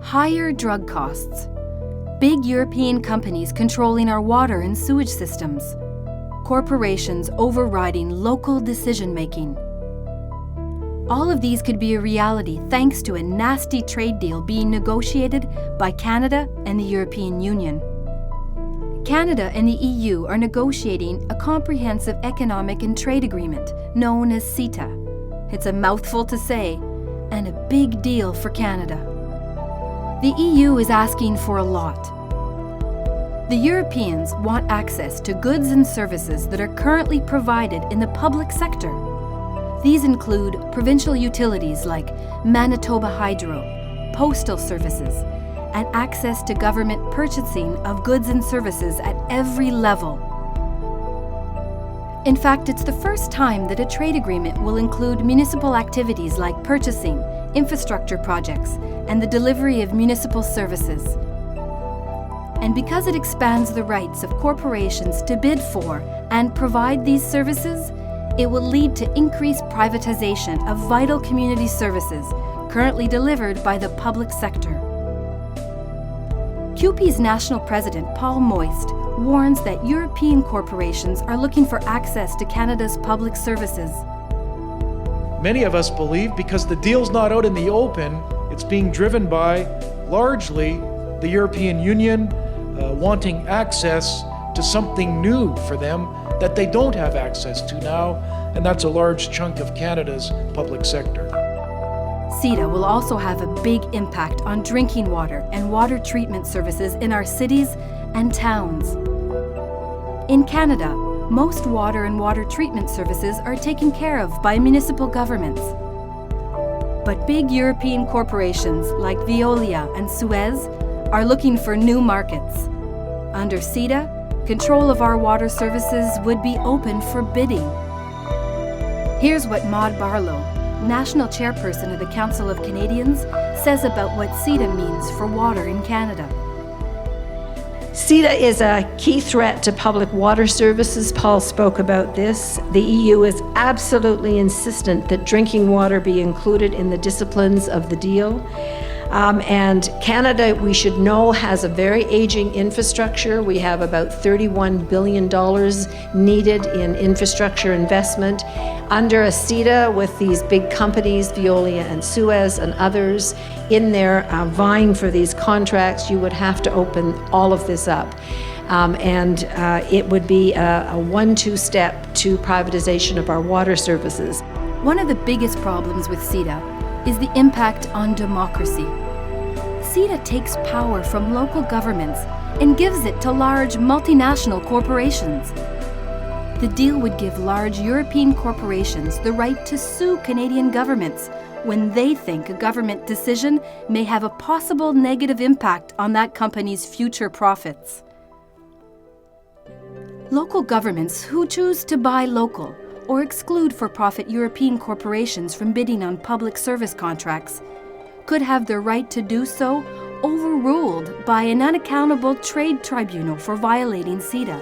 Higher drug costs. Big European companies controlling our water and sewage systems. Corporations overriding local decision-making. All of these could be a reality thanks to a nasty trade deal being negotiated by Canada and the European Union. Canada and the EU are negotiating a comprehensive economic and trade agreement known as CETA. It's a mouthful to say, and a big deal for Canada. The EU is asking for a lot. The Europeans want access to goods and services that are currently provided in the public sector. These include provincial utilities like Manitoba Hydro, postal services, and access to government purchasing of goods and services at every level. In fact, it's the first time that a trade agreement will include municipal activities like purchasing, infrastructure projects, and the delivery of municipal services. And because it expands the rights of corporations to bid for and provide these services, it will lead to increased privatization of vital community services currently delivered by the public sector. CUPE's national president, Paul Moist, warns that European corporations are looking for access to Canada's public services. Many of us believe because the deal's not out in the open, it's being driven by, largely, the European Union wanting access to something new for them that they don't have access to now, and that's a large chunk of Canada's public sector. CETA will also have a big impact on drinking water and water treatment services in our cities and towns. In Canada, most water and water treatment services are taken care of by municipal governments. But big European corporations like Veolia and Suez are looking for new markets. Under CETA, control of our water services would be open for bidding. Here's what Maud Barlow, National Chairperson of the Council of Canadians, says about what CETA means for water in Canada. CETA is a key threat to public water services. Paul spoke about this. The EU is absolutely insistent that drinking water be included in the disciplines of the deal. And Canada, we should know, has a very aging infrastructure. We have about $31 billion needed in infrastructure investment. Under a CETA, with these big companies, Veolia and Suez and others, in there vying for these contracts, you would have to open all of this up. It would be a 1-2 step to privatization of our water services. One of the biggest problems with CETA is the impact on democracy. CETA takes power from local governments and gives it to large multinational corporations. The deal would give large European corporations the right to sue Canadian governments when they think a government decision may have a possible negative impact on that company's future profits. Local governments who choose to buy local or exclude for-profit European corporations from bidding on public service contracts could have the right to do so overruled by an unaccountable trade tribunal for violating CETA.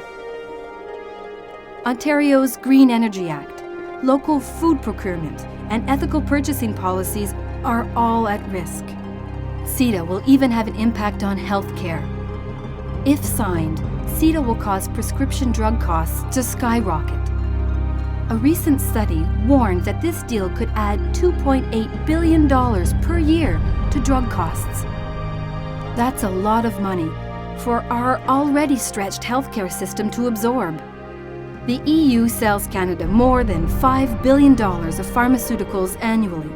Ontario's Green Energy Act, local food procurement, and ethical purchasing policies are all at risk. CETA will even have an impact on health care. If signed, CETA will cause prescription drug costs to skyrocket. A recent study warned that this deal could add $2.8 billion per year to drug costs. That's a lot of money for our already stretched healthcare system to absorb. The EU sells Canada more than $5 billion of pharmaceuticals annually.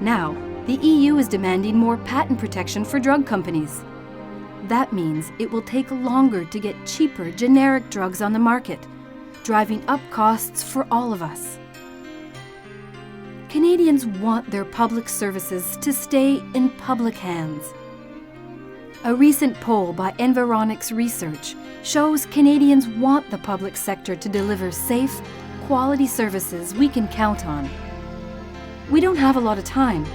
Now, the EU is demanding more patent protection for drug companies. That means it will take longer to get cheaper generic drugs on the market, driving up costs for all of us. Canadians want their public services to stay in public hands. A recent poll by Environics Research shows Canadians want the public sector to deliver safe, quality services we can count on. We don't have a lot of time.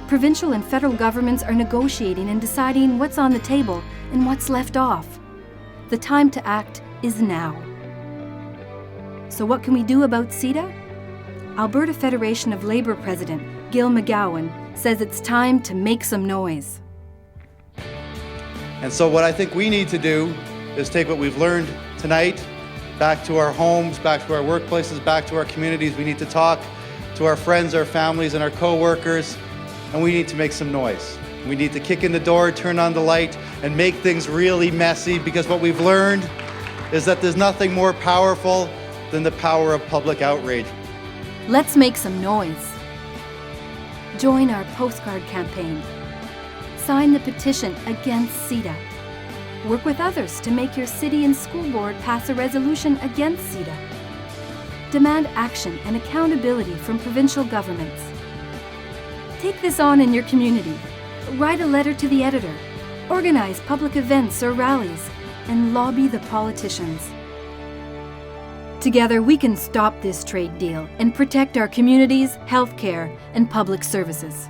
Provincial and federal governments are negotiating and deciding what's on the table and what's left off. The time to act is now. So what can we do about CETA? Alberta Federation of Labour President Gil McGowan says it's time to make some noise. And so what I think we need to do is take what we've learned tonight back to our homes, back to our workplaces, back to our communities. We need to talk to our friends, our families, and our co-workers, and we need to make some noise. We need to kick in the door, turn on the light, and make things really messy, because what we've learned is that there's nothing more powerful than the power of public outrage. Let's make some noise. Join our postcard campaign. Sign the petition against CETA. Work with others to make your city and school board pass a resolution against CETA. Demand action and accountability from provincial governments. Take this on in your community. Write a letter to the editor. Organize public events or rallies, and lobby the politicians. Together, we can stop this trade deal and protect our communities, healthcare, and public services.